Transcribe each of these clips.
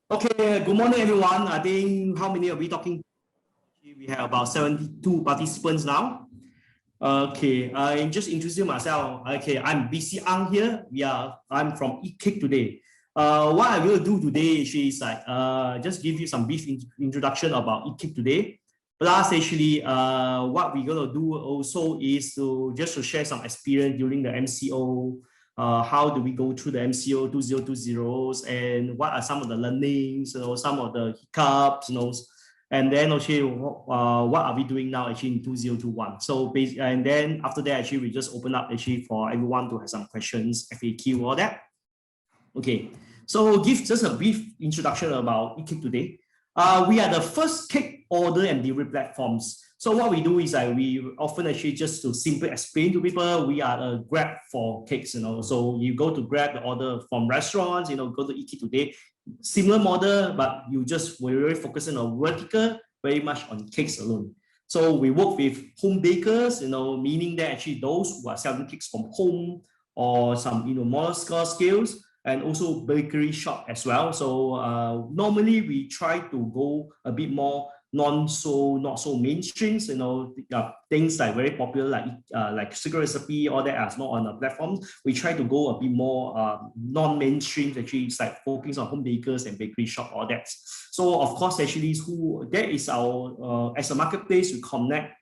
Okay, good morning, everyone. I think how many are we talking? We have about 72 participants now. Okay, I just introduce myself. Okay, I'm BC Ang here. I'm from EatCakeToday. What I will do today is like just give you some brief introduction about EatCakeToday. Plus, actually, what we're gonna do also is to share some experience during the MCO. How do we go through the MCO 2020s and what are some of the learnings, some of the hiccups, and then actually what are we doing now actually in 2021. So and then after that actually we just open up actually for everyone to have some questions, FAQ, all that. Okay, so give just a brief introduction about EatCakeToday. We are the first cake order and delivery platforms. So what we do is we often actually just to simply explain to people, we are a Grab for cakes, So you go to grab the order from restaurants, go to EatCakeToday, similar model, but we're very focusing on vertical, very much on cakes alone. So we work with home bakers, meaning that actually those who are selling cakes from home or some, more scales, and also bakery shop as well. So normally we try to go a bit more not so mainstream, things like very popular like secret recipe, all that are not on the platform. We try to go a bit more non-mainstream, actually it's like focus on home bakers and bakery shop, all that. So of course actually that is our as a marketplace, we connect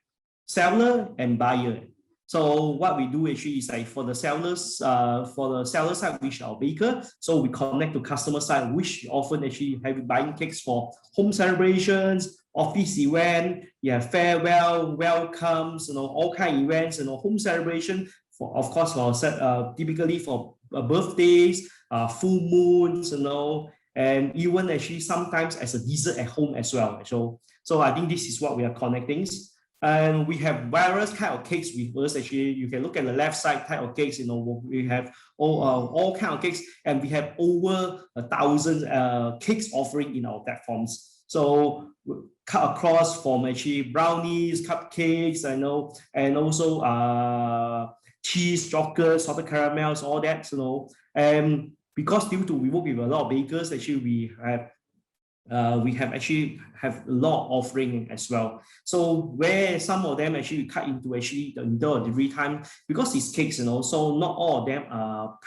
seller and buyer. So what we do actually is like for the seller side, which are baker, so we connect to customer side, which often actually have buying cakes for home celebrations, office event, farewell, welcomes, all kind of events, home celebration, for of course for typically for birthdays, full moons, and even actually sometimes as a dessert at home as well. So I think this is what we are connecting. And we have various kind of cakes with us. Actually, you can look at the left side type of cakes. We have all kind of cakes, and we have over 1,000 cakes offering in our platforms. So cut across from actually brownies, cupcakes, and also cheese, chocolate, salted caramels, all that. And because we work with a lot of bakers, actually we have actually have a lot of offering as well. So where some of them actually cut into actually the delivery time, because it's cakes, so not all of them are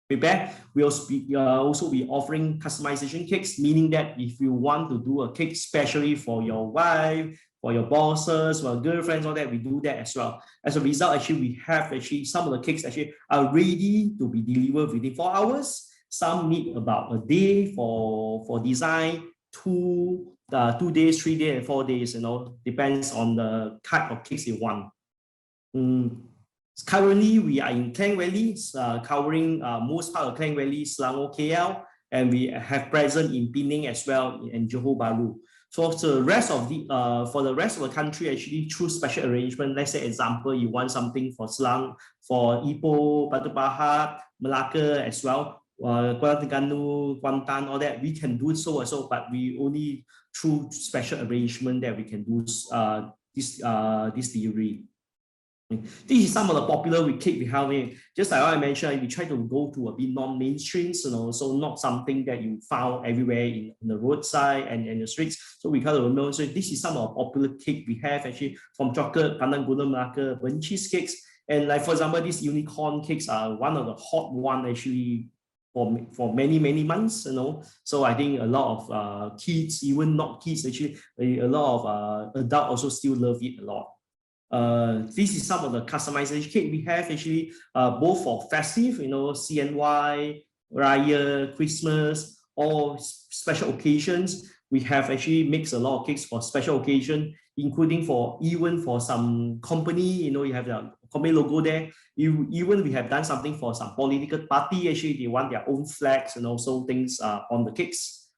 prepared. We also be offering customization cakes, meaning that if you want to do a cake especially for your wife, for your bosses, for your girlfriends, all that, we do that as well. As a result, actually, we have actually some of the cakes actually are ready to be delivered within 4 hours. Some need about a day for design, 2 days, 3 days, and 4 days, depends on the type of cakes you want. Currently, we are in Klang Valley, covering most part of Klang Valley, Selangor, KL, and we have present in Penang as well, and Johor Bahru. For the rest of the country, actually through special arrangement, let's say example, you want something for Selang, for Ipoh, Batu Pahat, Melaka as well, Kuala Terengganu, Kuantan, all that, we can do so also, but we only through special arrangement that we can do this delivery. This is some of the popular cake we have in. Just like I mentioned, we try to go to a bit non-mainstream, so not something that you found everywhere in the roadside and in the streets. So we kind of remember, so this is some of the popular cake we have actually from chocolate, pandan gula melaka, burnt cheesecakes, and like for example, these unicorn cakes are one of the hot one actually for many months, So I think a lot of kids, even not kids, actually a lot of adults also still love it a lot. This is some of the customization cake we have actually, both for festive, CNY, Raya, Christmas, or special occasions. We have actually mixed a lot of cakes for special occasion, including even for some company, you have the company logo there. Even we have done something for some political party, actually they want their own flags and also things on the cakes.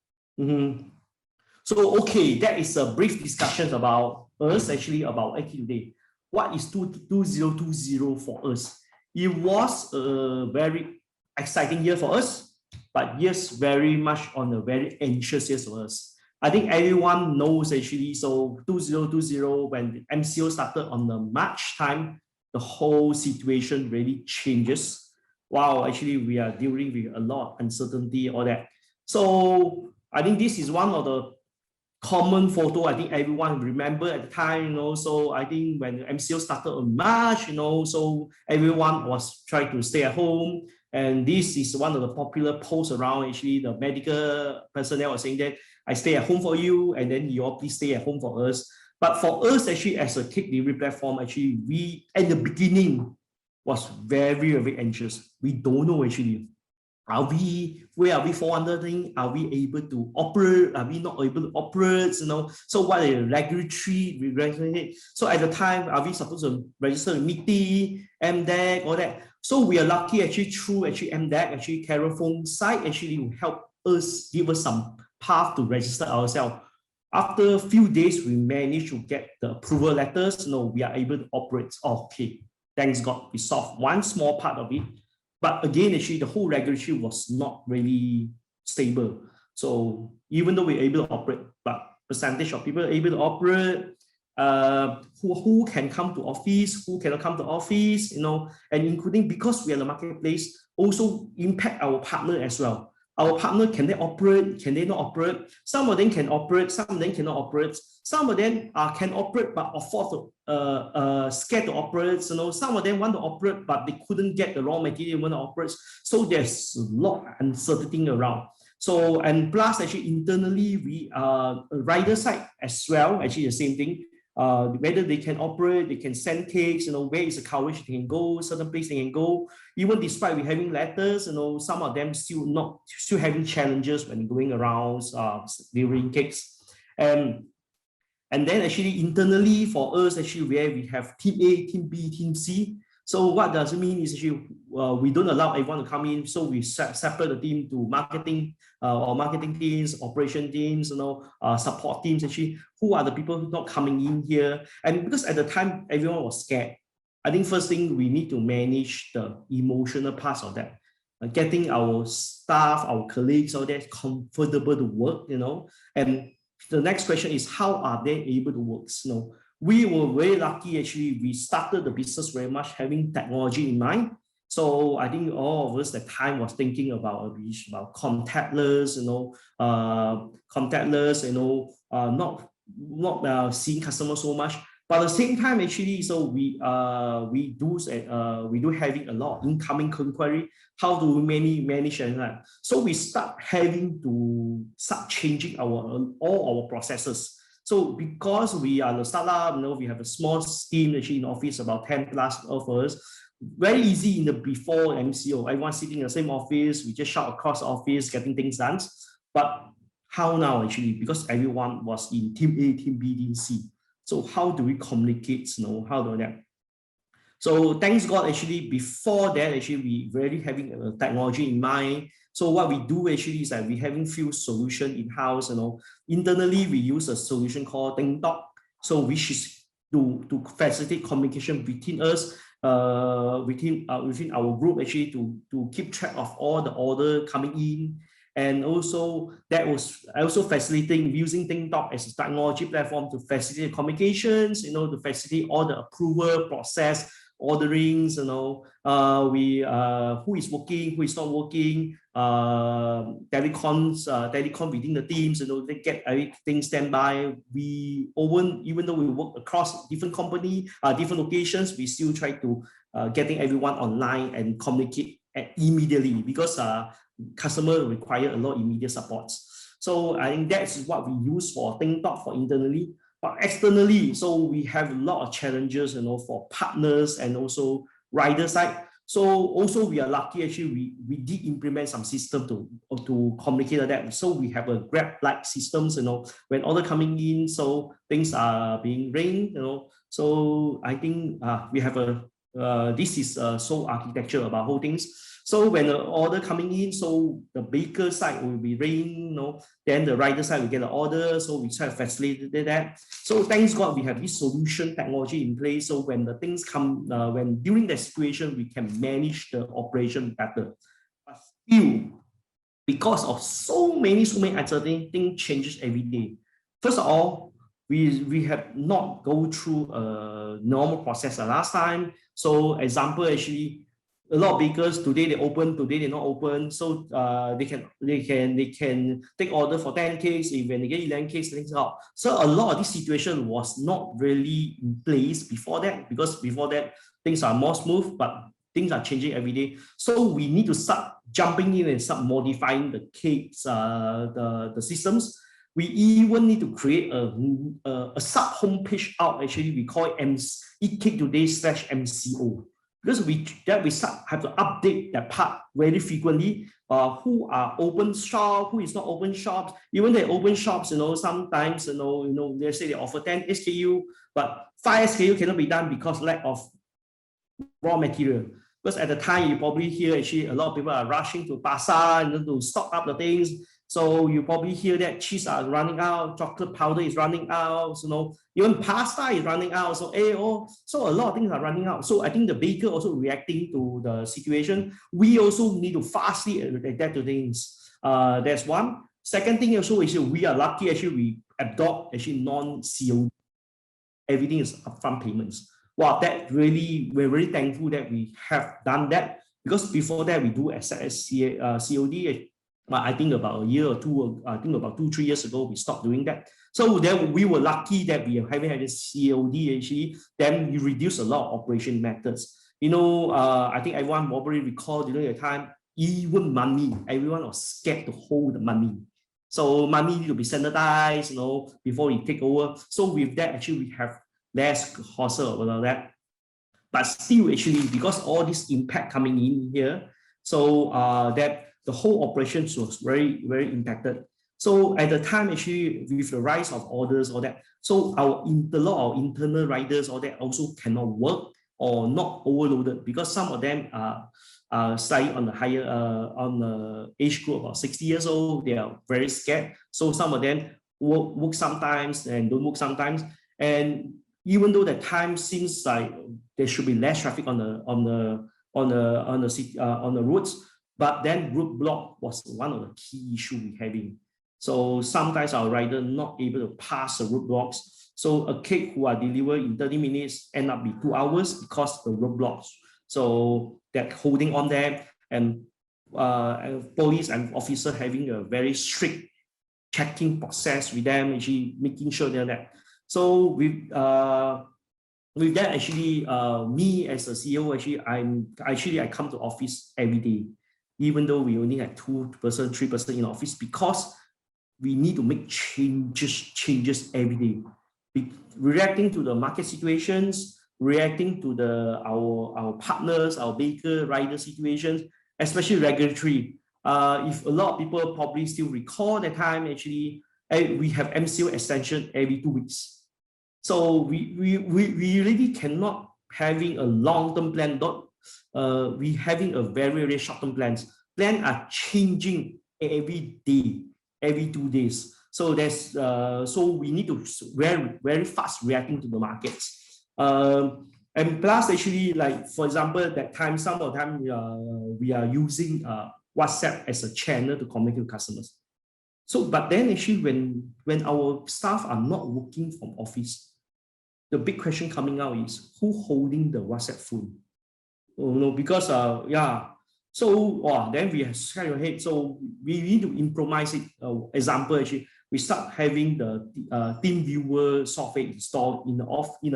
So, okay, that is a brief discussion about us, actually, about EatCakeToday. What is 2020 for us? It was a very exciting year for us, but yes, very much on a very anxious year for us. I think everyone knows actually, so 2020, when the MCO started on the March time, the whole situation really changes. Wow, actually we are dealing with a lot of uncertainty, all that. So I think this is one of the common photo I think everyone remember at the time, so I think when MCO started on March, so everyone was trying to stay at home, and this is one of the popular posts around. Actually, the medical personnel was saying that I stay at home for you, and then you all please stay at home for us. But for us, actually, as a cake delivery platform, actually, we at the beginning was very, very anxious. We don't know actually. Where are we fall under thing? Are we able to operate? Are we not able to operate? So what are the regulatory? So at the time, are we supposed to register with MITI, MDEC, all that? So we are lucky actually through MDEC, actually Carafone site actually will help us, give us some path to register ourselves. After a few days, we managed to get the approval letters. We are able to operate. Okay, thanks God, we solved one small part of it. But again, actually, the whole regulatory was not really stable. So even though we're able to operate, but percentage of people are able to operate, who can come to office, who cannot come to office, and including because we are the marketplace, also impact our partner as well. Our partner, can they operate? Can they not operate? Some of them can operate, some of them cannot operate. Some of them can operate but afford to scared to operate. Some of them want to operate but they couldn't get the raw material when to operate. So there's a lot of uncertainty around. So, and plus actually internally we are rider side as well, actually the same thing. Whether they can operate, they can send cakes, where is the coverage they can go, certain place they can go. Even despite we having letters, some of them still having challenges when going around delivering cakes. And then actually internally for us, actually where we have team A, team B, team C. So what does it mean is actually we don't allow everyone to come in. So we separate the team to marketing or marketing teams, operation teams, support teams. Actually, who are the people who not coming in here? And because at the time everyone was scared, I think first thing we need to manage the emotional parts of that, getting our staff, our colleagues, all that comfortable to work. And the next question is how are they able to work? We were very lucky actually. We started the business very much having technology in mind. So I think all of us at the time was thinking about contactless, not seeing customers so much. But at the same time, actually, so we do having a lot of incoming inquiry. How do we manage that? So we start changing all our processes. So because we are the startup, we have a small team actually in office, about 10 plus of us. Very easy in the before MCO, everyone sitting in the same office, we just shout across the office, getting things done. But how now actually? Because everyone was in team A, team B, team C. So how do we communicate? How do that? So thanks God, actually, before that, actually, we really having technology in mind. So what we do actually is that we having few solution in-house. Internally, we use a solution called TikTok. So which is to facilitate communication between us, within our group, actually, to keep track of all the order coming in. And also that was also facilitating using TikTok as a technology platform to facilitate communications, to facilitate all the approval process, orderings, who is working, who is not working, telecom within the teams, they get everything standby. Even though we work across different company, different locations, we still try to getting everyone online and communicate immediately because customer require a lot of immediate supports. So I think that's what we use for TikTok for internally. But externally, so we have a lot of challenges, for partners and also rider side. So also we are lucky, actually, we did implement some system to communicate that. So we have a Grab-like systems, when order coming in, so things are being ring, So I think we have this is sole architecture about whole things. So when the order coming in, so the baker side will be ring, then the rider side will get the order. So we try to facilitate that. So thanks God, we have this solution technology in place. So when the things come, when during that situation, we can manage the operation better. But still, because of so many uncertainty, things changes every day. First of all, we have not go through a normal process last time. So example, actually, a lot of bakers today they open, today they're not open. So they can take order for 10 cakes. If when they get 11 cakes, things out. So a lot of this situation was not really in place before that, because before that things are more smooth, but things are changing every day. So we need to start jumping in and start modifying the cakes, the systems. We even need to create a sub homepage out. Actually, we call it EatCakeToday/MCO, because we have to update that part very frequently. Who are open shop, who is not open shops. Even the open shops, sometimes they say they offer 10 SKU, but 5 SKU cannot be done because lack of raw material. Because at the time you probably hear actually a lot of people are rushing to pasar to stock up the things. So you probably hear that cheese are running out, chocolate powder is running out, even pasta is running out. So so a lot of things are running out. So I think the baker also reacting to the situation. We also need to fastly adapt to things. That's one. Second thing also is we are lucky actually we adopt actually non-COD. Everything is upfront payments. Wow, that really, we're very thankful that we have done that, because before that we do accept as COD. But I think about a year or two, I think about 2-3 years ago, we stopped doing that. So then we were lucky that we haven't had this COD actually. Then we reduce a lot of operation methods. I think everyone probably recall during the time, even money, everyone was scared to hold the money. So money need to be sanitized, before we take over. So with that, actually, we have less hassle about that. But still, actually, because all this impact coming in here, so that the whole operations was very, very impacted. So at the time, actually, with the rise of orders, all that, so our internal riders, all that also cannot work or not overloaded, because some of them are slightly on the higher on the age group, about 60 years old. They are very scared. So some of them work sometimes and don't work sometimes. And even though the time seems like there should be less traffic on the roads, but then roadblock was one of the key issues we're having. So sometimes our rider not able to pass the roadblocks. So a cake who are delivered in 30 minutes end up be 2 hours because of the roadblocks. So that holding on them, and police and officer having a very strict checking process with them, actually making sure they're that. So with that, actually, me as a CEO, actually I come to office every day, even though we only had 2%, 3% in office, because we need to make changes every day, reacting to the market situations, reacting to our partners, our baker, rider situations, especially regulatory. If a lot of people probably still recall that time, actually, we have MCO extension every 2 weeks. So we really cannot having a long-term plan. We having a very, very short-term plans. Plans are changing every day, every 2 days. So that's so we need to very, very fast reacting to the markets. And plus, actually, like for example, that time, some of the time we are using WhatsApp as a channel to communicate with customers. So, but then actually, when our staff are not working from office, the big question coming out is who holding the WhatsApp phone? Oh no, because yeah. So then we have scratch your head. So we need to improvise it. Example, actually, we start having the team viewer software installed in the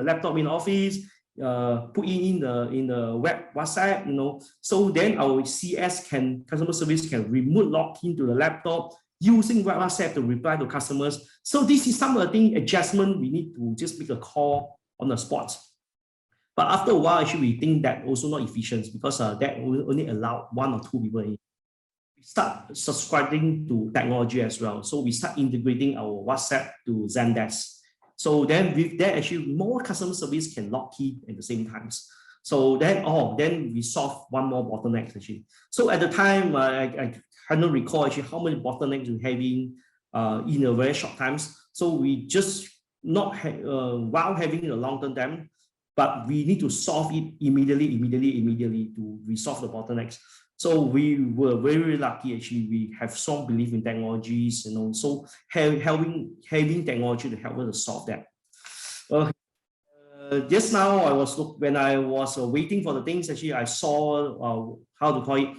laptop in the office. Put in the web WhatsApp, So then our CS customer service can remote log into the laptop using WhatsApp to reply to customers. So this is some of the thing adjustment we need to just make a call on the spot. But after a while, actually, we think that also not efficient, because that will only allow 1 or 2 people in. We start subscribing to technology as well. So we start integrating our WhatsApp to Zendesk. So then with that, actually, more customer service can log in at the same times. So then we solve one more bottleneck actually. So at the time, I cannot recall actually how many bottlenecks we're having in a very short times. So we just not while having a long-term time, but we need to solve it immediately to resolve the bottlenecks. So we were very lucky actually. We have strong belief in technologies, so having technology to help us to solve that. Just now when I was waiting for the things, actually I saw how to call it,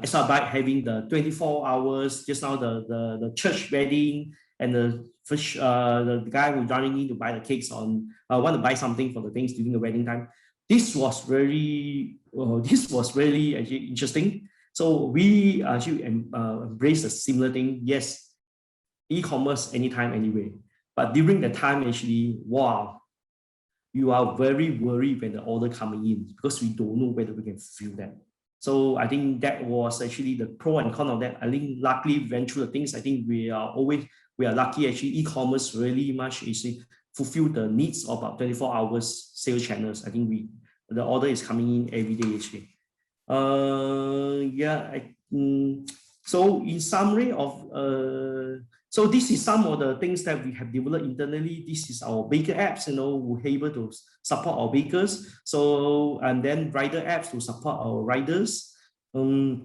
SR Bike having the 24 hours. Just now the church wedding, and the guy who joining in to buy the cakes on want to buy something for the things during the wedding time. This was really actually interesting. So we actually embrace a similar thing. Yes, e-commerce anytime, anywhere. But during the time, actually, wow, you are very worried when the order coming in, because we don't know whether we can fulfill that. So I think that was actually the pro and con of that. I think luckily went through the things. I think we are lucky actually. E-commerce really much is fulfill the needs of about 24 hours sales channels. I think the order is coming in every day actually. So in summary of so this is some of the things that we have developed internally. This is our baker apps, we're able to support our bakers. So, and then rider apps to support our riders. So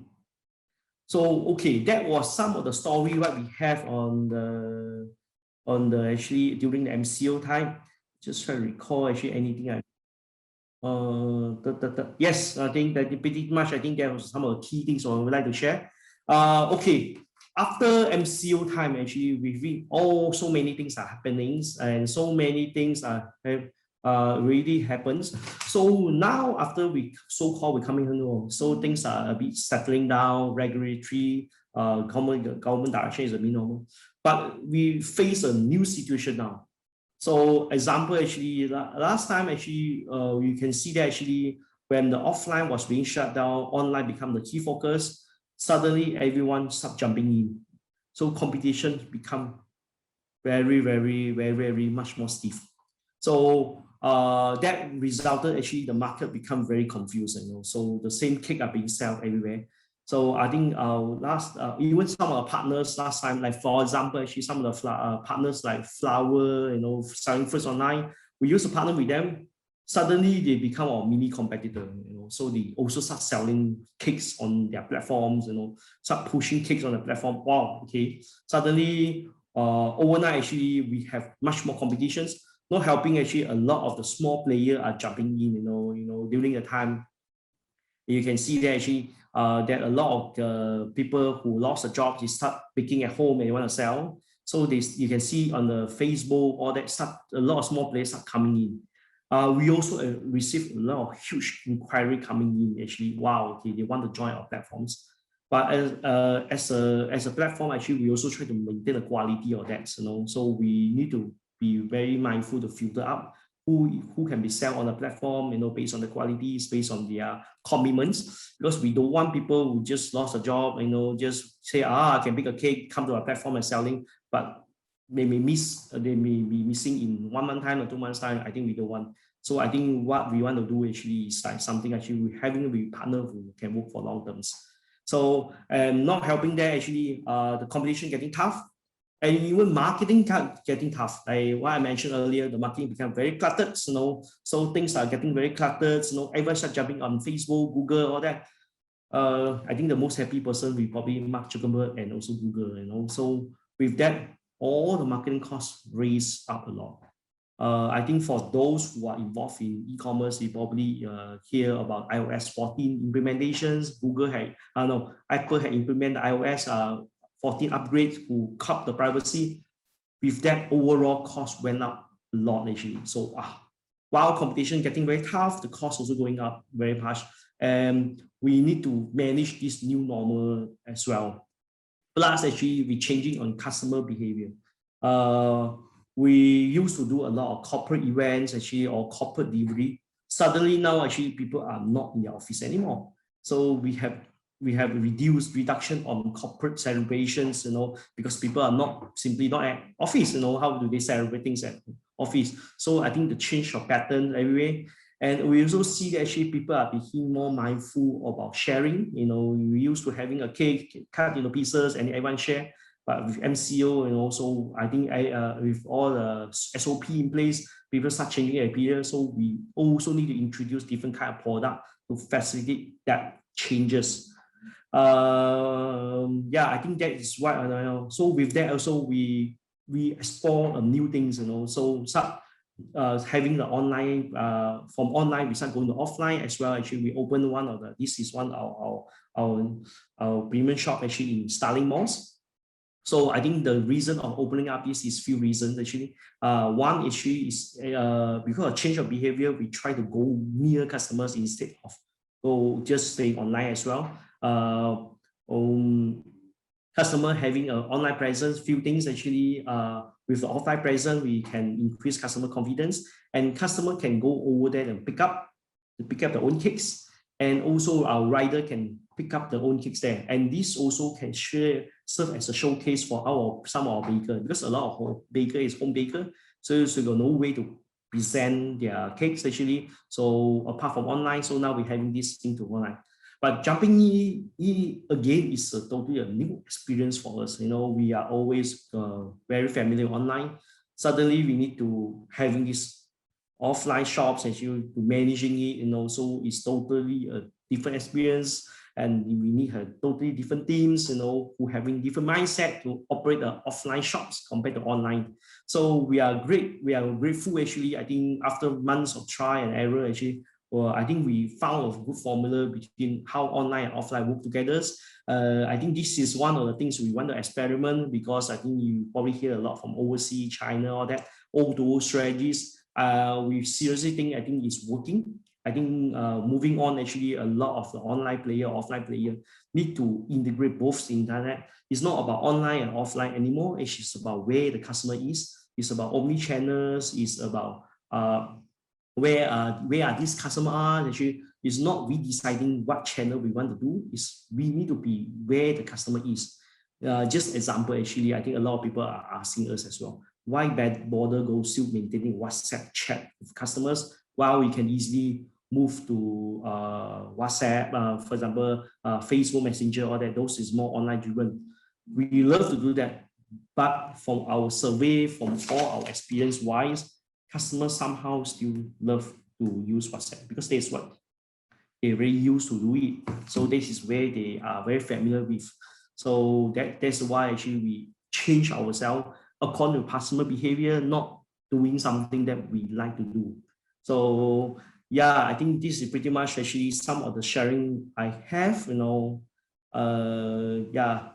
okay, that was some of the story what we have on the actually during the MCO time. Just try to recall actually anything yes, I think that pretty much, I think that was some of the key things I would like to share. Okay, after MCO time, actually, we read so many things are happening, and so many things really happens. So now after we so-called coming home, so things are a bit settling down, regulatory, government direction is a bit normal. But we face a new situation now. So example, actually, last time, actually, you can see that actually when the offline was being shut down, online become the key focus. Suddenly, everyone start jumping in. So competition become very, very, very, very much more stiff. So that resulted actually the market become very confused. So the same cake are being sold everywhere. So I think even some of our partners last time, like for example, actually some of the partners like Flower, selling fruits online, we used to partner with them. Suddenly they become our mini competitor. So they also start selling cakes on their platforms. Start pushing cakes on the platform. Wow, okay. Suddenly, overnight actually we have much more competitions. Not helping actually a lot of the small players are jumping in. During the time, you can see that actually that a lot of the people who lost a job, they start baking at home and they want to sell. So you can see on the Facebook, all that stuff, a lot of small players are coming in. We also received a lot of huge inquiry coming in. Actually, wow, okay, they want to join our platforms. But as a platform, actually, we also try to maintain the quality of that. So we need to be very mindful to filter out who can be sell on the platform, based on the qualities, based on their commitments, because we don't want people who just lost a job, just say, I can bake a cake, come to our platform and selling, but they may be missing in 1 month time or 2 months time. I think we don't want. So I think what we want to do actually is like something actually we having a partner who can work for long terms. So not helping there actually, the competition getting tough. And even marketing getting tough. Like what I mentioned earlier, the marketing become very cluttered. So things are getting very cluttered. Everyone start jumping on Facebook, Google, all that. I think the most happy person will probably Mark Zuckerberg and also Google. So with that, all the marketing costs raise up a lot. I think for those who are involved in e-commerce, you probably hear about iOS 14 implementations. Apple had implemented iOS 14 upgrades to cut the privacy. With that, overall cost went up a lot actually. So while competition getting very tough, the cost also going up very much. And we need to manage this new normal as well. Plus, actually, we're changing on customer behavior. We used to do a lot of corporate events actually, or corporate delivery. Suddenly now, actually, people are not in the office anymore. So we have reduction on corporate celebrations, because people are simply not at office. How do they celebrate things at office? So I think the change of pattern everywhere. And we also see that actually people are becoming more mindful about sharing. We used to having a cake cut into pieces and everyone share. But with MCO and also I think with all the SOP in place, people start changing their behavior. So we also need to introduce different kind of product to facilitate that changes. I think that is what. So with that also we explore new things. So having the online, from online we start going to offline as well. Actually, we open one of the, this is one of our premium shop actually in Starling Malls. So I think the reason of opening up this is few reasons actually. One actually is because of change of behavior, we try to go near customers instead of go just stay online as well. Customer having an online presence, few things actually, with the offline presence, we can increase customer confidence, and customer can go over there and pick up their own cakes, and also our rider can pick up their own cakes there, and this also can serve as a showcase for some of our baker, because a lot of baker is home baker, so you got no way to present their cakes actually. So apart from online, so now we're having this thing to online. But jumping in again is totally a new experience for us. You know, we are always very familiar online. Suddenly we need to having this offline shops and to managing it, you know, so it's totally a different experience, and we need a totally different teams, you know, who having different mindset to operate the offline shops compared to online. So we are grateful actually. I think after months of try and error actually, well, I think we found a good formula between how online and offline work together. I think this is one of the things we want to experiment, because I think you probably hear a lot from overseas, China, all that, all those strategies. We seriously think, I think it's working. I think moving on, actually, a lot of the online player, offline player need to integrate both the internet. It's not about online and offline anymore. It's just about where the customer is. It's about omni-channels. It's about where these customers are. Actually, it's not we deciding what channel we want to do. It's we need to be where the customer is. Just example, actually, I think a lot of people are asking us as well, why bother go still maintaining WhatsApp chat with customers while we can easily move to WhatsApp, for example, Facebook Messenger, all that. Those is more online driven. We love to do that, but from our survey, from all our experience wise, customers somehow still love to use WhatsApp because that's what they very used to do it. So this is where they are very familiar with. So that's why actually we change ourselves according to customer behavior, not doing something that we like to do. So yeah, I think this is pretty much actually some of the sharing I have, you know. Yeah,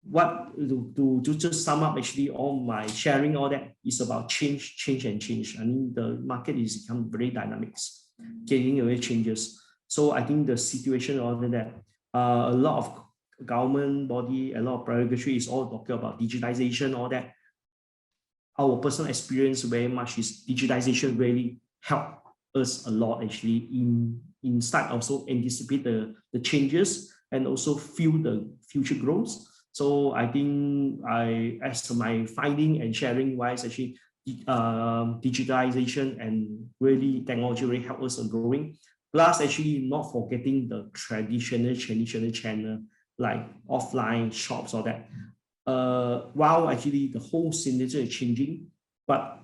what to just sum up actually all my sharing, all that is about change. I mean, the market is become very dynamic, getting away changes. So I think the situation other than that, a lot of government body, a lot of private is all talking about digitization, all that. Our personal experience very much is digitization really helped us a lot actually in start also anticipate the changes and also feel the future growth. So I think as my finding and sharing wise, actually digitalization and really technology really help us in growing. Plus actually not forgetting the traditional channel like offline shops or that. While actually the whole scenario is changing, but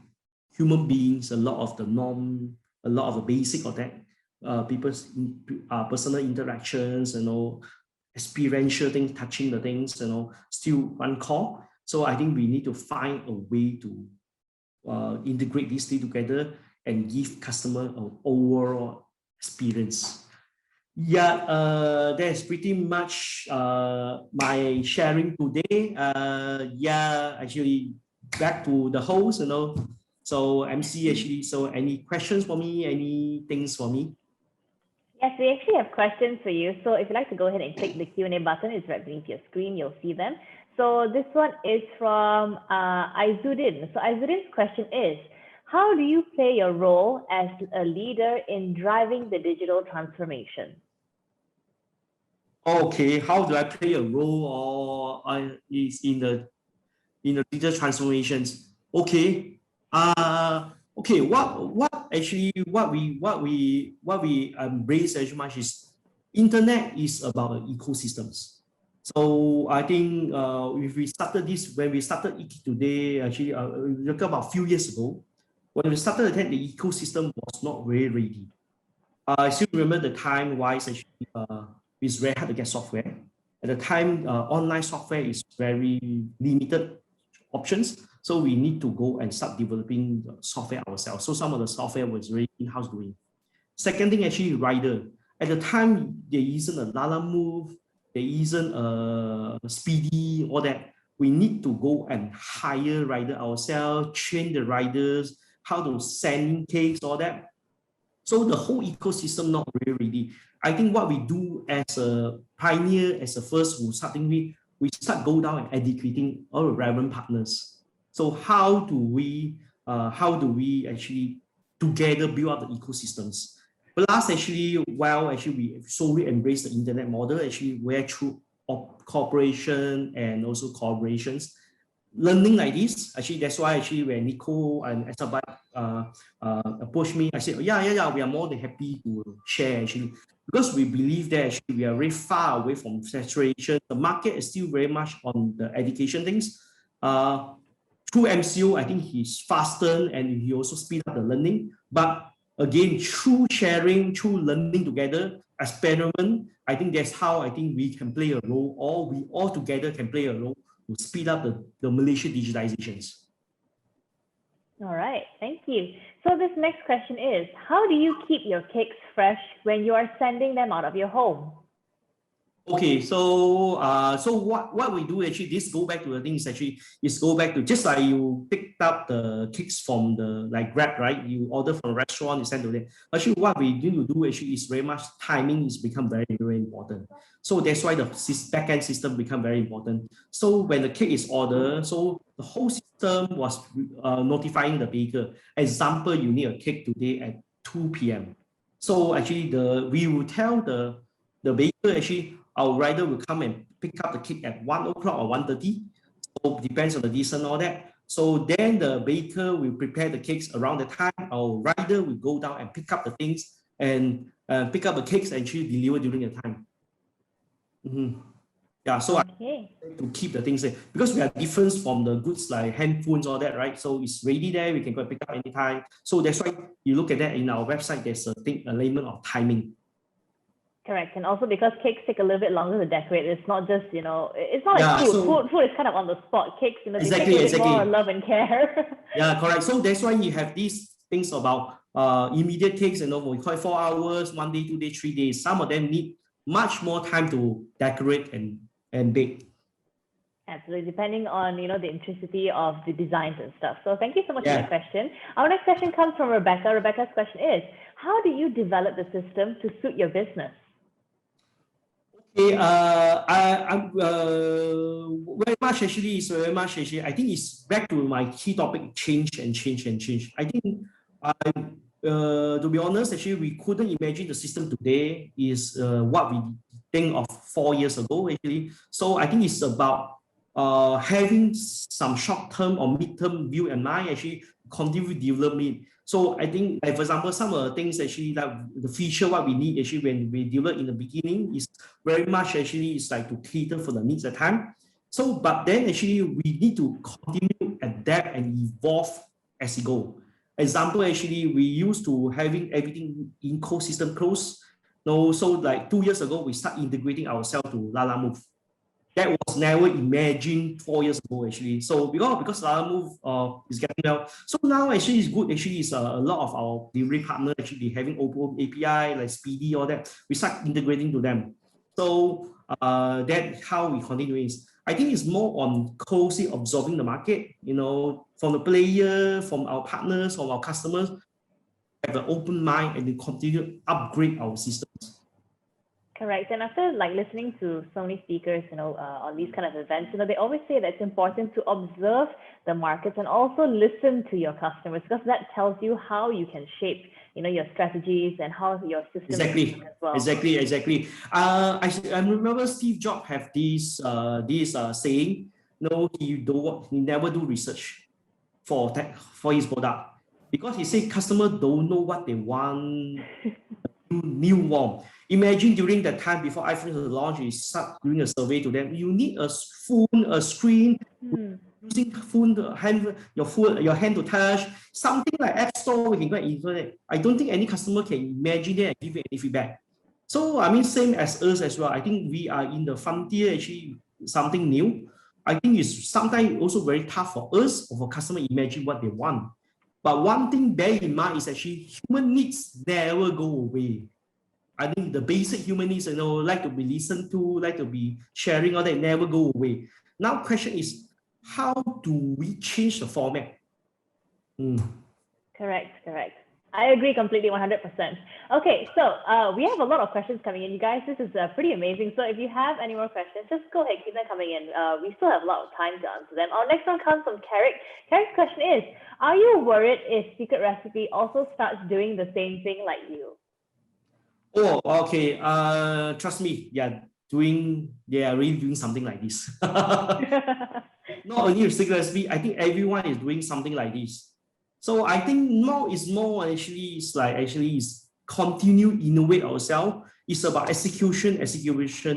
human beings, a lot of the norm, a lot of the basic of that, people's personal interactions, you know, experiential things, touching the things, you know, still one core. So I think we need to find a way to integrate these things together and give customer an overall experience. Yeah, that's pretty much my sharing today. Yeah, actually back to the host, you know. So MC actually, so any questions for me, any things for me? Yes, we actually have questions for you. So if you'd like to go ahead and click the Q&A button, it's right beneath your screen, you'll see them. So this one is from Izudin. So Izudin's question is, how do you play your role as a leader in driving the digital transformation? Okay, how do I play a role or is in the digital transformations? Okay, okay. What actually what we embrace as much is internet is about ecosystems. So I think if we started this when we started EatCakeToday, actually look about a few years ago, when we started the ecosystem was not very ready. I still remember the time wise actually it's very hard to get software. At the time, online software is very limited options. So we need to go and start developing the software ourselves. So some of the software was really in-house doing. Second thing, actually, rider. At the time, there isn't a Lala Move, there isn't a Speedy, all that. We need to go and hire rider ourselves, train the riders, how to send in cakes, all that. So the whole ecosystem not really ready. I think what we do as a pioneer, as a first who starting with, we start go down and educating all the relevant partners. So how do we actually together build up the ecosystems? Plus, actually, we solely embrace the internet model, actually, where through cooperation and also collaborations, learning like this, actually, that's why actually when Nico and Esteban approached me, I said, yeah, we are more than happy to share actually, because we believe that actually we are very far away from saturation. The market is still very much on the education things. Through MCO, I think he's faster and he also speed up the learning. But again, through sharing, through learning together, experiment, I think that's how I think we can play a role, or we all together can play a role to speed up the Malaysia digitalizations. All right, thank you. So this next question is, how do you keep your cakes fresh when you are sending them out of your home? Okay, so what we do actually, this go back to the things actually is go back to just like you picked up the cakes from the like Grab, right? You order from a restaurant, you send to them. Actually, what we need to do actually is very much timing is become very, very important. So that's why the backend system become very important. So when the cake is ordered, so the whole system was notifying the baker. Example, you need a cake today at 2 p.m. So actually we will tell the baker actually, our rider will come and pick up the cake at 1 o'clock or 1:30. So depends on the distance and all that. So then the baker will prepare the cakes around the time. Our rider will go down and pick up the things and pick up the cakes and actually deliver during the time. Yeah, so okay. to keep the things there, because we are different from the goods like handphones, all that, right? So it's ready there, we can go and pick up anytime. So that's why you look at that in our website, there's a element of timing. Correct, and also because cakes take a little bit longer to decorate. It's not just, it's not like food. So, food is kind of on the spot. Cakes, they exactly, take a bit more love and care. Yeah, correct. So that's why you have these things about immediate cakes, we call it 4 hours, 1 day, 2 days, 3 days. Some of them need much more time to decorate and bake. Absolutely, depending on the intricity of the designs and stuff. So thank you so much for that question. Our next question comes from Rebecca. Rebecca's question is, how do you develop the system to suit your business? Okay, I'm very much actually, I think it's back to my key topic, change. I think, to be honest, actually, we couldn't imagine the system today is what we think of 4 years ago, actually. So I think it's about having some short-term or mid-term view in mind, actually, continue development. So I think, like, for example, some of the things actually like the feature what we need actually when we develop in the beginning is very much actually is like to cater for the needs at time. So, but then actually we need to continue adapt and evolve as we go. Example, actually we used to having everything in ecosystem close. No, so like 2 years ago we start integrating ourselves to Lala Move. That was never imagined 4 years ago, actually. So because Lala Move is getting well, so now actually it's good. Actually, it's a lot of our delivery partners actually having open API like Speedy, all that. We start integrating to them. So that's how we continue. Is I think it's more on closely observing the market. From the player, from our partners, from our customers, have an open mind and to continue to upgrade our systems. Correct. And after listening to so many speakers, on these kind of events, they always say that it's important to observe the markets and also listen to your customers, because that tells you how you can shape, your strategies and how your system exactly as well. Exactly. I remember Steve Jobs have this saying, he never do research for his product, because he said customers don't know what they want. New warm. Imagine during the time before iPhone was launched, you start doing a survey to them. You need a phone, a screen, using phone, your hand to touch, something like App Store. We can go and invert it. I don't think any customer can imagine it and give you any feedback. So I mean, same as us as well. I think we are in the frontier, actually something new. I think it's sometimes also very tough for us or for customer imagine what they want. But one thing bear in mind is actually human needs never go away. I think the basic human needs, like to be listened to, like to be sharing, all that never go away. Now, question is, how do we change the format? Correct. I agree completely, 100%. Okay, so we have a lot of questions coming in, you guys. This is pretty amazing. So if you have any more questions, just go ahead, keep them coming in. We still have a lot of time to answer them. Our next one comes from Carrick. Carrick's question is, are you worried if Secret Recipe also starts doing the same thing like you? Oh, okay. Trust me, they are really doing something like this. Not only with Secret Recipe, I think everyone is doing something like this. So I think now is more actually is continue innovate ourselves. It's about execution,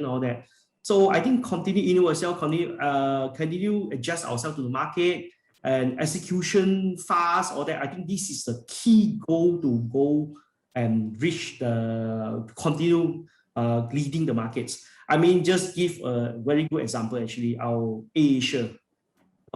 all that. So I think continue innovate ourselves, continue adjust ourselves to the market and execution fast, all that. I think this is the key goal to go and reach the continue leading the markets. I mean, just give a very good example actually, our Asia.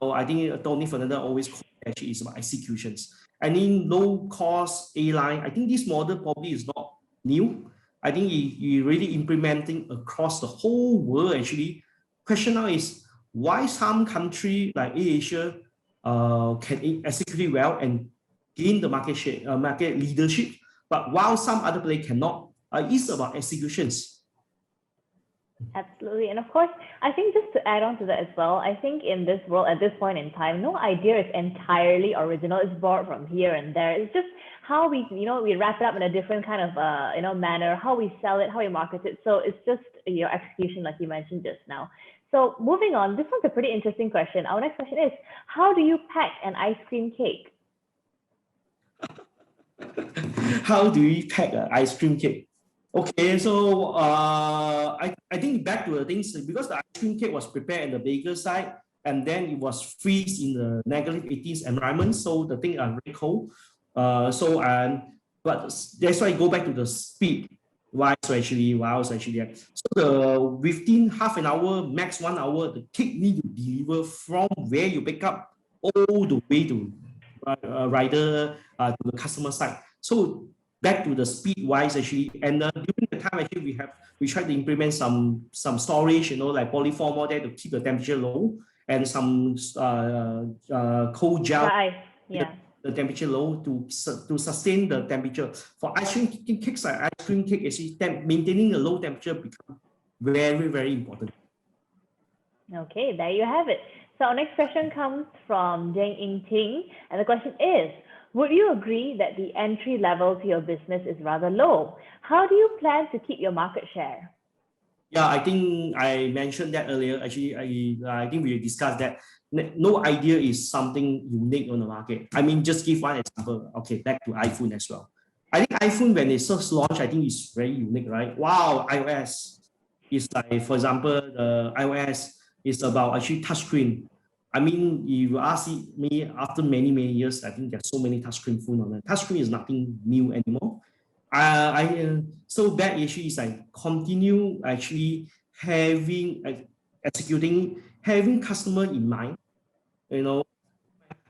So I think Tony Fernandez always actually is about executions. I mean, low cost airline, I think this model probably is not new. I think he really implementing across the whole world actually. Question now is why some country like Asia can execute well and gain the market share, market leadership, but while some other players cannot. It's about executions. Absolutely. And of course, I think just to add on to that as well, I think in this world at this point in time, no idea is entirely original. It's borrowed from here and there. It's just how we, we wrap it up in a different kind of, manner, how we sell it, how we market it. So it's just your execution, like you mentioned just now. So moving on, this one's a pretty interesting question. Our next question is, how do you pack an ice cream cake? How do we pack an ice cream cake? Okay, so I think back to the things, because the ice cream cake was prepared in the baker side and then it was freeze in the -18 environment, so the thing are very cold. But that's why I go back to the speed. Why was actually that? So within half an hour, max 1 hour, the cake need to deliver from where you pick up all the way to rider to the customer side. So back to the speed wise actually, and during the time actually we try to implement some storage, like polyform all there to keep the temperature low, and some cold gel, the temperature low to sustain the temperature. For ice cream cakes, like ice cream cake, actually maintaining a low temperature becomes very, very important. Okay, there you have it. So our next question comes from Jeng Ing Ting, and the question is, would you agree that the entry level to your business is rather low? How do you plan to keep your market share? Yeah, I think I mentioned that earlier. Actually, I think we discussed that no idea is something unique on the market. I mean, just give one example. Okay, back to iPhone as well. I think iPhone, when it first launched, I think it's very unique, right? Wow, iOS is like, for example, the iOS is about actually touchscreen. I mean, if you ask me after many years, I think there's so many touchscreen phone on it. Touchscreen is nothing new anymore. So that issue is like continue actually having customer in mind.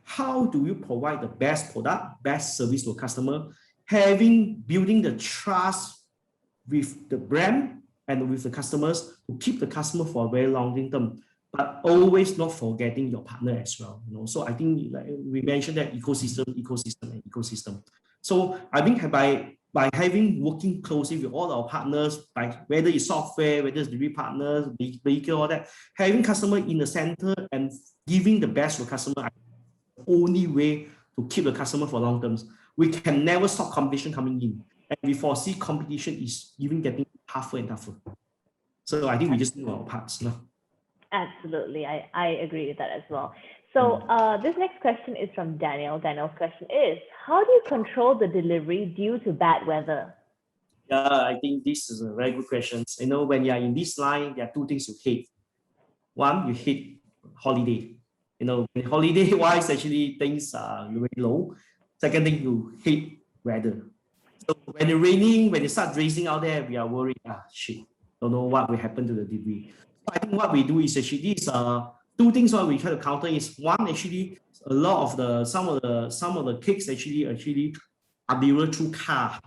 How do you provide the best product, best service to a customer? Building the trust with the brand and with the customers to keep the customer for a very long term. But always not forgetting your partner as well. So I think like we mentioned that ecosystem. So I think by working closely with all our partners, whether it's software, whether it's delivery partners, vehicle, all that, having customer in the center and giving the best to customer, the only way to keep the customer for long terms. We can never stop competition coming in, and we foresee competition is even getting tougher and tougher. So I think we just do our parts now. Absolutely, I agree with that as well. So this next question is from Daniel. Daniel's question is, how do you control the delivery due to bad weather? Yeah, I think this is a very good question. When you're in this line, there are two things you hate. One, you hate holiday. Holiday wise, actually things are very low. Second thing, you hate weather. So when it's raining, when it starts raining out there, we are worried, shit, don't know what will happen to the delivery. I think what we do is actually this two things what we try to counter is one, actually a lot of the some of the cakes actually are delivered through car,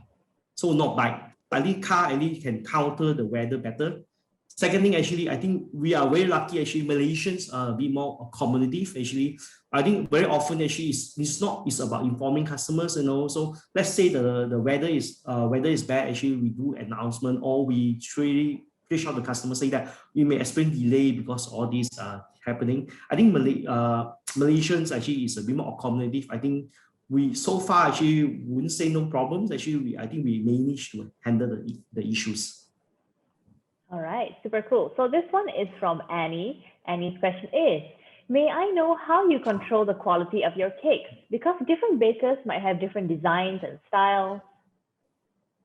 so not bike. At least car at least can counter the weather better. Second thing, actually, I think we are very lucky. Actually, Malaysians are a bit more accommodative. Actually, I think very often actually it's about informing customers. So let's say the weather is bad. Actually, we do announcement or we really reach out to customers say that we may experience delay because all these are happening. I think Malaysians actually is a bit more accommodative. I think we so far actually wouldn't say no problems. Actually, I think we managed to handle the issues. All right, super cool. So this one is from Annie. Annie's question is, may I know how you control the quality of your cakes? Because different bakers might have different designs and styles.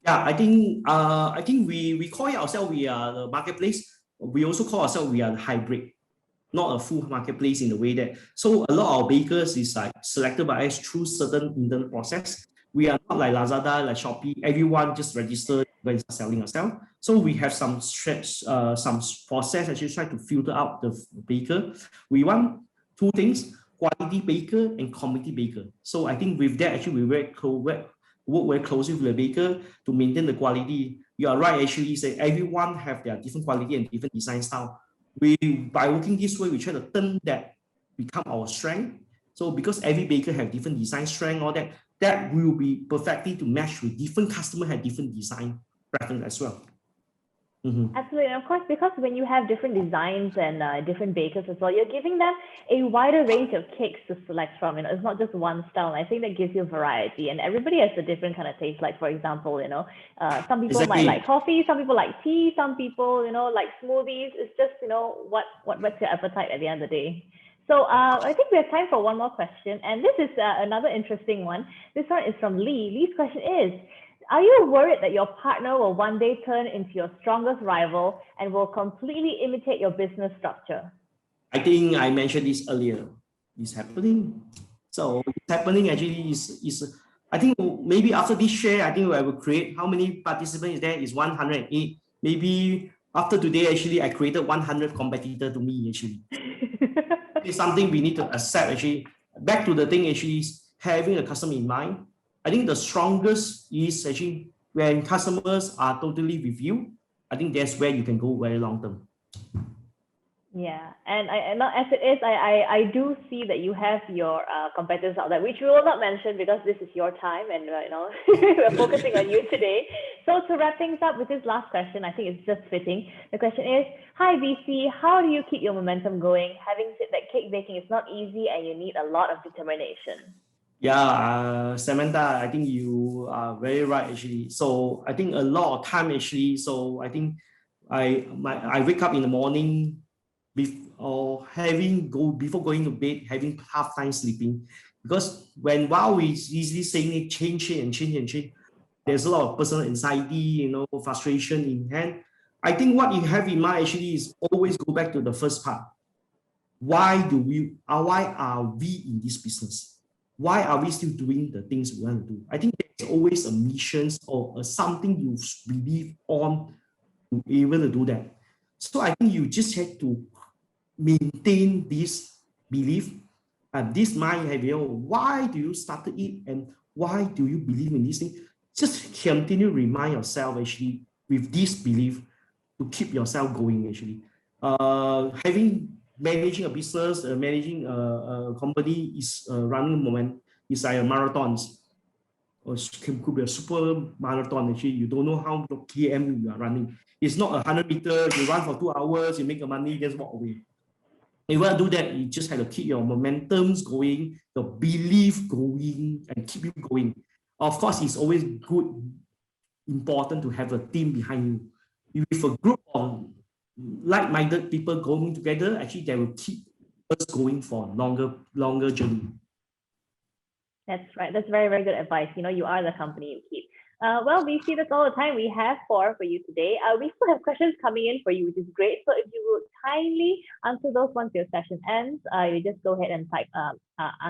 Yeah, I think we call it ourselves we are the marketplace. We also call ourselves we are the hybrid, not a full marketplace in the way that. So a lot of bakers is like selected by us through certain internal process. We are not like Lazada, like Shopee. Everyone just register when start selling ourselves. So we have some process actually try to filter out the baker. We want two things: quality baker and quantity baker. So I think with that actually we work very closely with the baker to maintain the quality. You are right, actually, say everyone have their different quality and different design style. By working this way, we try to turn that become our strength. So because every baker have different design strength, all that will be perfectly to match with different customer have different design preference as well. Absolutely. And of course, because when you have different designs and different bakers as well, you're giving them a wider range of cakes to select from. It's not just one style. And I think that gives you variety. And everybody has a different kind of taste. Like, for example, some people might like coffee, some people like tea, some people, like smoothies. It's just, what whets your appetite at the end of the day. So I think we have time for one more question. And this is another interesting one. This one is from Lee. Lee's question is, are you worried that your partner will one day turn into your strongest rival and will completely imitate your business structure? I think I mentioned this earlier. It's happening. So it's happening actually is I think maybe after this share, I think I will create how many participants is there? Is 108. Maybe after today, actually, I created 100 competitor to me actually. It's something we need to accept actually. Back to the thing actually is having a customer in mind. I think the strongest is actually when customers are totally with you. I think that's where you can go very long term. Yeah, and as it is, I do see that you have your competitors out there, which we will not mention because this is your time, and we're focusing on you today. So to wrap things up with this last question, I think it's just fitting. The question is, hi BC, how do you keep your momentum going? Having said that cake baking is not easy and you need a lot of determination. Yeah, Samantha, I think you are very right actually. So I think a lot of time actually. So I think I wake up in the morning before going to bed, having half time sleeping, because while we easily saying it, change, there's a lot of personal anxiety, frustration in hand. I think what you have in mind actually is always go back to the first part. Why are we in this business? Why are we still doing the things we want to do? I think there's always a mission or something you believe on to be able to do that. So I think you just have to maintain this belief and this mind. Why do you start it and why do you believe in this thing? Just continue to remind yourself actually with this belief to keep yourself going actually. Managing a business, managing a company is running a moment. It's like a marathon. Or could be a super marathon actually. You don't know how many km you are running. It's not 100 meters. You run for 2 hours. You make your money. Just walk away. If you want to do that, you just have to keep your momentum going, your belief going, and keep you going. Of course, it's always important to have a team behind you. If a group of like-minded people going together, actually they will keep us going for longer journey. That's right. That's very, very good advice. You are the company you keep. Well, BC, that's all the time we have for you today. We still have questions coming in for you, which is great. So if you would kindly answer those once your session ends, you just go ahead and type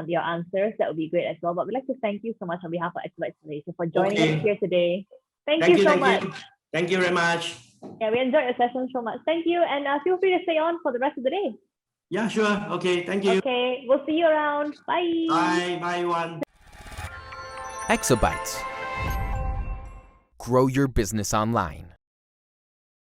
your answers. That would be great as well. But we'd like to thank you so much on behalf of Expert Malaysia for joining us here today. Thank you so much. Thank you very much. Yeah, we enjoyed your session so much. Thank you. And feel free to stay on for the rest of the day. Yeah, sure. Okay, thank you. Okay, we'll see you around. Bye. Bye, everyone. Exabytes. Grow your business online.